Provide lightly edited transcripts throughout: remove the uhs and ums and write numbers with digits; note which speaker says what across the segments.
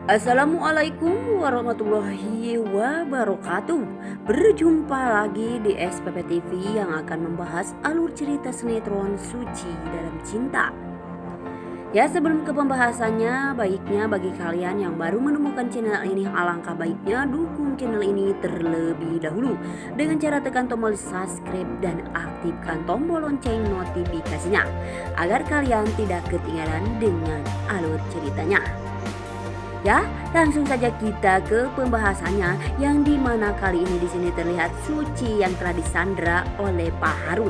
Speaker 1: Assalamualaikum warahmatullahi wabarakatuh. Berjumpa lagi di SPP TV yang akan membahas alur cerita sinetron Suci Dalam Cinta. Ya, sebelum ke pembahasannya, baiknya bagi kalian yang baru menemukan channel ini, alangkah baiknya dukung channel ini terlebih dahulu dengan cara tekan tombol subscribe dan aktifkan tombol lonceng notifikasinya agar kalian tidak ketinggalan dengan alur ceritanya. Ya, langsung saja kita ke pembahasannya, yang dimana kali ini di sini terlihat Suci yang telah disandra oleh Pak Harun.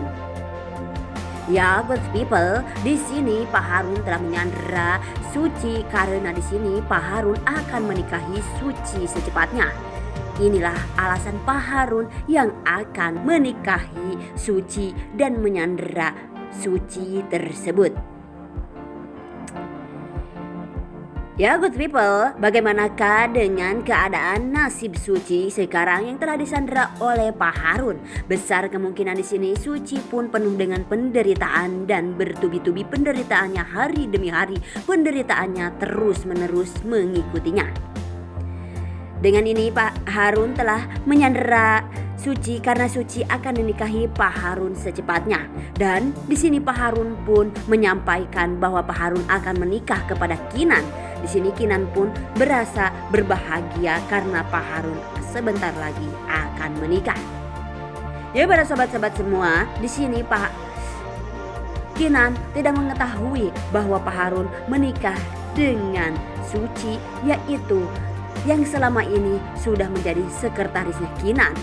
Speaker 1: Ya, good people, di sini Pak Harun telah menyandra Suci karena di sini Pak Harun akan menikahi Suci secepatnya. Inilah alasan Pak Harun yang akan menikahi Suci dan menyandra Suci tersebut. Ya, good people, bagaimanakah dengan keadaan nasib Suci sekarang yang telah disandra oleh Pak Harun? Besar kemungkinan di sini Suci pun penuh dengan penderitaan dan bertubi-tubi penderitaannya hari demi hari. Penderitaannya terus-menerus mengikutinya. Dengan ini Pak Harun telah menyandera Suci karena Suci akan menikahi Pak Harun secepatnya. Dan di sini Pak Harun pun menyampaikan bahwa Pak Harun akan menikah kepada Kinan. Di sini Kinan pun berasa berbahagia karena Pak Harun sebentar lagi akan menikah. Ya, para sobat-sobat semua, di sini Pak Kinan tidak mengetahui bahwa Pak Harun menikah dengan Suci, yaitu yang selama ini sudah menjadi sekretarisnya Kinan.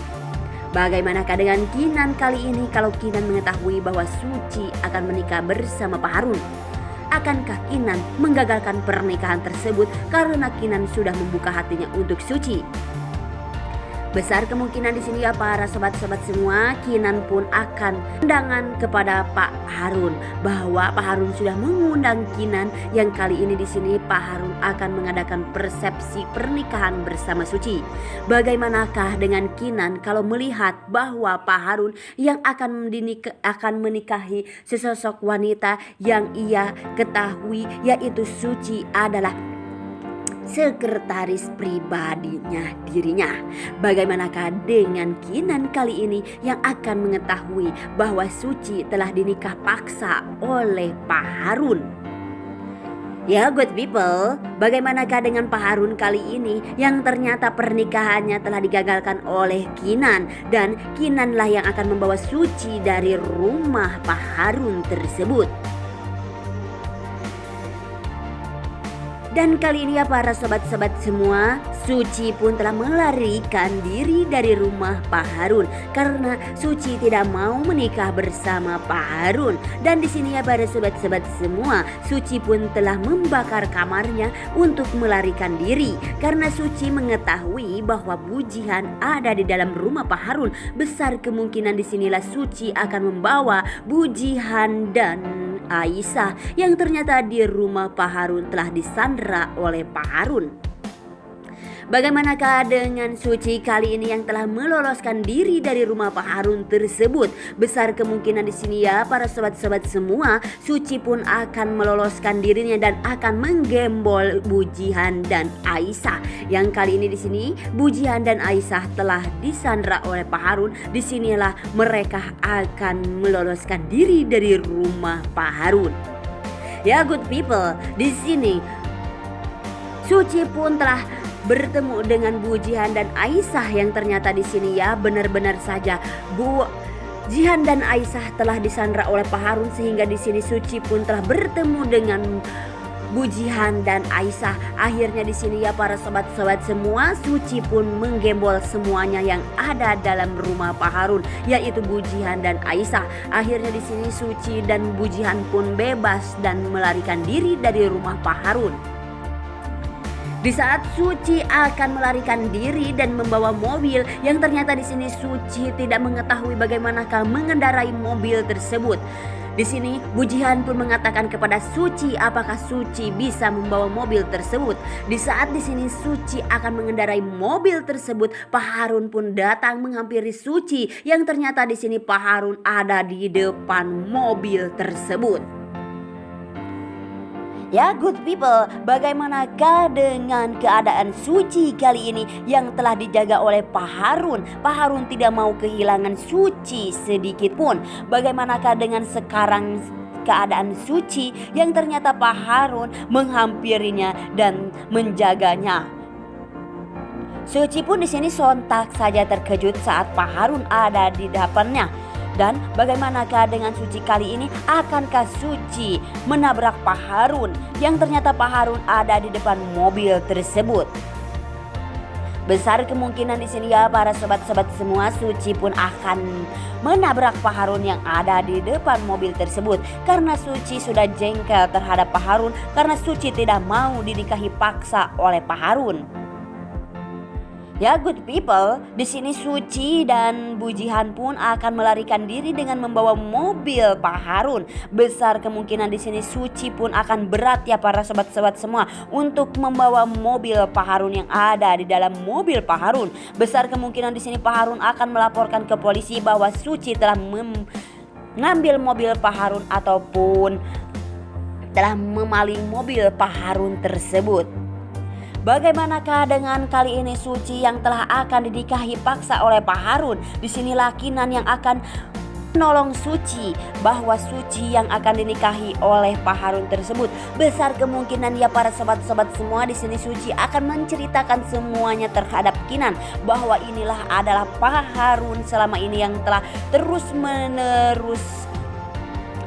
Speaker 1: Bagaimanakah dengan Kinan kali ini kalau Kinan mengetahui bahwa Suci akan menikah bersama Pak Harun? Akankah Kinan menggagalkan pernikahan tersebut karena Kinan sudah membuka hatinya untuk Suci? Besar kemungkinan di sini ya para sobat-sobat semua, Kinan pun akan undangan kepada Pak Harun bahwa Pak Harun sudah mengundang Kinan, yang kali ini di sini Pak Harun akan mengadakan persepsi pernikahan bersama Suci. Bagaimanakah dengan Kinan kalau melihat bahwa Pak Harun yang akan menikahi sesosok wanita yang ia ketahui yaitu Suci adalah sekretaris pribadinya dirinya. Bagaimanakah dengan Kinan kali ini yang akan mengetahui bahwa Suci telah dinikah paksa oleh Pak Harun? Ya, good people, bagaimanakah dengan Pak Harun kali ini yang ternyata pernikahannya telah digagalkan oleh Kinan, dan Kinanlah yang akan membawa Suci dari rumah Pak Harun tersebut. Dan kali ini ya para sobat-sobat semua, Suci pun telah melarikan diri dari rumah Pak Harun karena Suci tidak mau menikah bersama Pak Harun. Dan di sini ya para sobat-sobat semua, Suci pun telah membakar kamarnya untuk melarikan diri karena Suci mengetahui bahwa Bujihan ada di dalam rumah Pak Harun. Besar kemungkinan di sinilah Suci akan membawa Bujihan dan Aisyah yang ternyata di rumah Pak Harun telah disandra oleh Pak Harun. Bagaimanakah dengan Suci kali ini yang telah meloloskan diri dari rumah Pak Harun tersebut? Besar kemungkinan di sini ya para sobat-sobat semua, Suci pun akan meloloskan dirinya dan akan menggembol Bujihan dan Aisyah. Yang kali ini di sini Bujihan dan Aisyah telah disandra oleh Pak Harun. Disinilah mereka akan meloloskan diri dari rumah Pak Harun. Ya, good people, di sini Suci pun telah bertemu dengan Bujihan dan Aisyah yang ternyata di sini ya benar-benar saja Bujihan dan Aisyah telah disandra oleh Pak Harun, sehingga di sini Suci pun telah bertemu dengan Bujihan dan Aisyah. Akhirnya di sini ya para sobat-sobat semua, Suci pun menggembol semuanya yang ada dalam rumah Pak Harun, yaitu Bujihan dan Aisyah. Akhirnya di sini Suci dan Bujihan pun bebas dan melarikan diri dari rumah Pak Harun. Di saat Suci akan melarikan diri dan membawa mobil, yang ternyata di sini Suci tidak mengetahui bagaimanakah mengendarai mobil tersebut. Di sini Bujihan pun mengatakan kepada Suci apakah Suci bisa membawa mobil tersebut. Di saat di sini Suci akan mengendarai mobil tersebut, Pak Harun pun datang menghampiri Suci, yang ternyata di sini Pak Harun ada di depan mobil tersebut. Ya good people, bagaimanakah dengan keadaan Suci kali ini yang telah dijaga oleh Pak Harun? Pak Harun tidak mau kehilangan Suci sedikit pun. Bagaimanakah dengan sekarang keadaan Suci yang ternyata Pak Harun menghampirinya dan menjaganya? Suci pun di sini sontak saja terkejut saat Pak Harun ada di depannya. Dan bagaimanakah dengan Suci kali ini? Akankah Suci menabrak Pak Harun yang ternyata Pak Harun ada di depan mobil tersebut? Besar kemungkinan di sini ya para sobat-sobat semua, Suci pun akan menabrak Pak Harun yang ada di depan mobil tersebut. Karena Suci sudah jengkel terhadap Pak Harun karena Suci tidak mau dinikahi paksa oleh Pak Harun. Ya good people, di sini Suci dan Bu Jihan pun akan melarikan diri dengan membawa mobil Pak Harun. Besar kemungkinan di sini Suci pun akan berat ya para sobat-sobat semua untuk membawa mobil Pak Harun yang ada di dalam mobil Pak Harun. Besar kemungkinan di sini Pak Harun akan melaporkan ke polisi bahwa Suci telah mengambil mobil Pak Harun ataupun telah memaling mobil Pak Harun tersebut. Bagaimanakah dengan kali ini Suci yang telah akan dinikahi paksa oleh Pak Harun? Disinilah Kinan yang akan menolong Suci, bahwa Suci yang akan dinikahi oleh Pak Harun tersebut. Besar kemungkinan ya para sobat-sobat semua, di sini Suci akan menceritakan semuanya terhadap Kinan, bahwa inilah adalah Pak Harun selama ini yang telah terus-menerus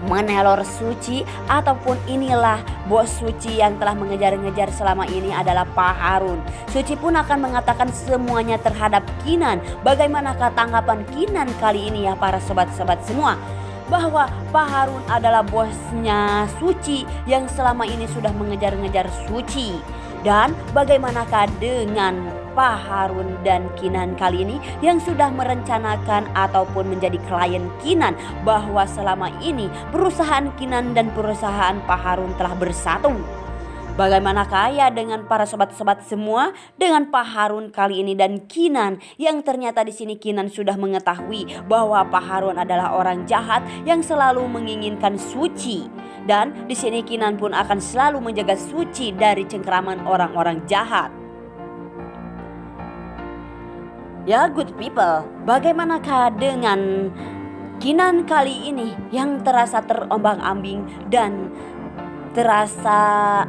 Speaker 1: meneror Suci, ataupun inilah bos Suci yang telah mengejar-ngejar selama ini adalah Pak Harun. Suci pun akan mengatakan semuanya terhadap Kinan. Bagaimanakah tanggapan Kinan kali ini ya para sobat-sobat semua? Bahwa Pak Harun adalah bosnya Suci yang selama ini sudah mengejar-ngejar Suci. Dan bagaimanakah dengan Pak Harun dan Kinan kali ini yang sudah merencanakan ataupun menjadi klien Kinan, bahwa selama ini perusahaan Kinan dan perusahaan Pak Harun telah bersatu. Bagaimanakah ya dengan para sobat-sobat semua dengan Pak Harun kali ini dan Kinan, yang ternyata di sini Kinan sudah mengetahui bahwa Pak Harun adalah orang jahat yang selalu menginginkan Suci. Dan di sini Kinan pun akan selalu menjaga Suci dari cengkeraman orang-orang jahat. Ya good people, bagaimanakah dengan Kinan kali ini yang terasa terombang-ambing dan terasa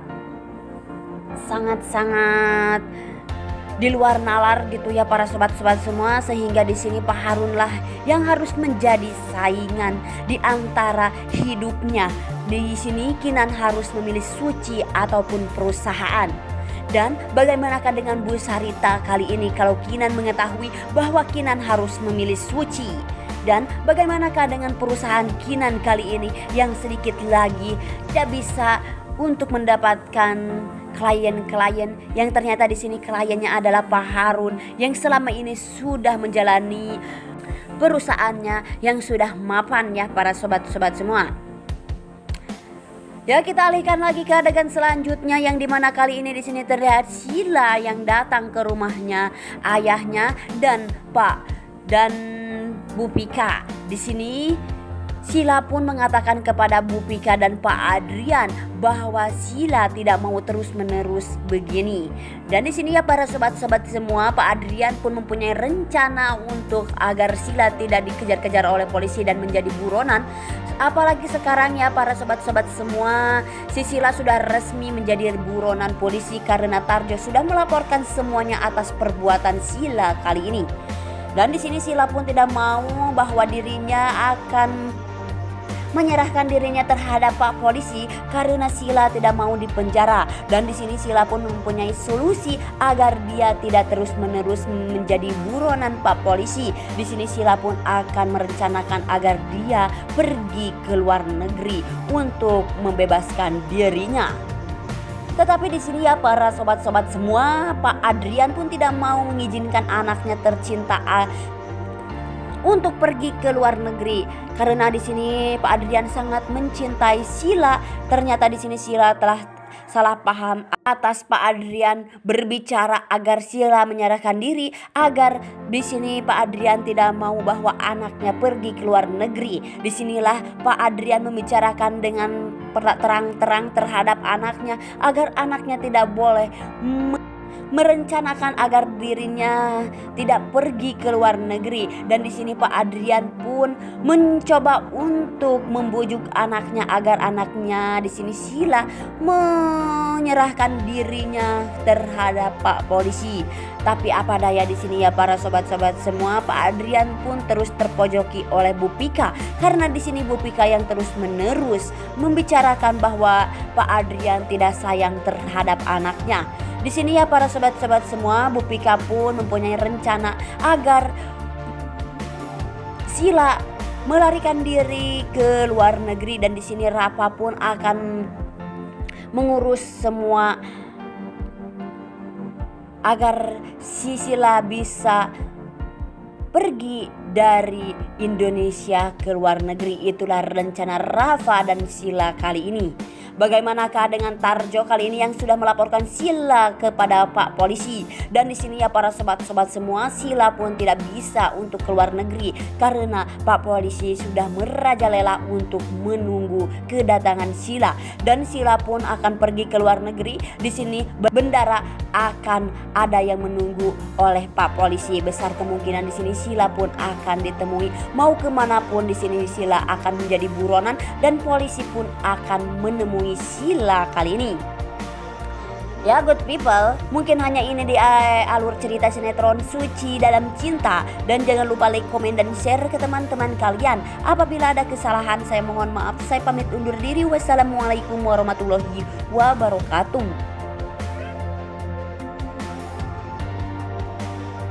Speaker 1: sangat-sangat di luar nalar gitu ya para sobat-sobat semua, sehingga di sini Pak Harun lah yang harus menjadi saingan di antara hidupnya. Di sini Kinan harus memilih Suci ataupun perusahaan. Dan bagaimanakah dengan Bu Sarita kali ini kalau Kinan mengetahui bahwa Kinan harus memilih Suci? Dan bagaimanakah dengan perusahaan Kinan kali ini yang sedikit lagi tidak bisa untuk mendapatkan klien-klien, yang ternyata di sini kliennya adalah Pak Harun yang selama ini sudah menjalani perusahaannya yang sudah mapan ya para sobat-sobat semua. Ya kita alihkan lagi ke adegan selanjutnya, yang dimana kali ini di sini terlihat Sila yang datang ke rumahnya ayahnya dan Bu Pika. Di sini Sila pun mengatakan kepada Bu Pika dan Pak Adrian bahwa Sila tidak mau terus-menerus begini. Dan di sini ya para sobat-sobat semua, Pak Adrian pun mempunyai rencana untuk agar Sila tidak dikejar-kejar oleh polisi dan menjadi buronan. Apalagi sekarang ya para sobat-sobat semua, si Sila sudah resmi menjadi buronan polisi karena Tarjo sudah melaporkan semuanya atas perbuatan Sila kali ini. Dan di sini Sila pun tidak mau bahwa dirinya akan menyerahkan dirinya terhadap Pak Polisi karena Sila tidak mau dipenjara. Dan di sini Sila pun mempunyai solusi agar dia tidak terus-menerus menjadi buronan Pak Polisi. Di sini Sila pun akan merencanakan agar dia pergi ke luar negeri untuk membebaskan dirinya. Tetapi di sini ya para sobat-sobat semua, Pak Adrian pun tidak mau mengizinkan anaknya tercinta untuk pergi ke luar negeri karena di sini Pak Adrian sangat mencintai Sila. Ternyata di sini Sila telah salah paham atas Pak Adrian berbicara agar Sila menyerahkan diri, agar di sini Pak Adrian tidak mau bahwa anaknya pergi ke luar negeri. Disinilah Pak Adrian membicarakan dengan terang-terang terhadap anaknya agar anaknya tidak boleh merencanakan agar dirinya tidak pergi ke luar negeri. Dan di sini Pak Adrian pun mencoba untuk membujuk anaknya agar anaknya di sini Sila menyerahkan dirinya terhadap Pak Polisi. Tapi apa daya di sini ya para sobat-sobat semua, Pak Adrian pun terus terpojoki oleh Bu Pika karena di sini Bu Pika yang terus-menerus membicarakan bahwa Pak Adrian tidak sayang terhadap anaknya. Di sini ya para sobat-sobat semua, Bu Pika pun mempunyai rencana agar Sila melarikan diri ke luar negeri, dan di sini Rafa pun akan mengurus semua agar si Sila bisa pergi dari Indonesia ke luar negeri. Itulah rencana Rafa dan Sila kali ini. Bagaimanakah dengan Tarjo kali ini yang sudah melaporkan Sila kepada Pak Polisi? Dan di sini ya para sobat-sobat semua, Sila pun tidak bisa untuk keluar negeri karena Pak Polisi sudah merajalela untuk menunggu kedatangan Sila. Dan Sila pun akan pergi ke luar negeri. Di sini bendara akan ada yang menunggu oleh Pak Polisi. Besar kemungkinan di sini Sila pun akan ditemui. Mau kemanapun di sini Sila akan menjadi buronan dan polisi pun akan menemui Sila kali ini. Ya good people, mungkin hanya ini di alur cerita sinetron Suci Dalam Cinta. Dan jangan lupa like, komen, dan share ke teman-teman kalian. Apabila ada kesalahan saya mohon maaf. Saya pamit undur diri. Wassalamualaikum warahmatullahi wabarakatuh.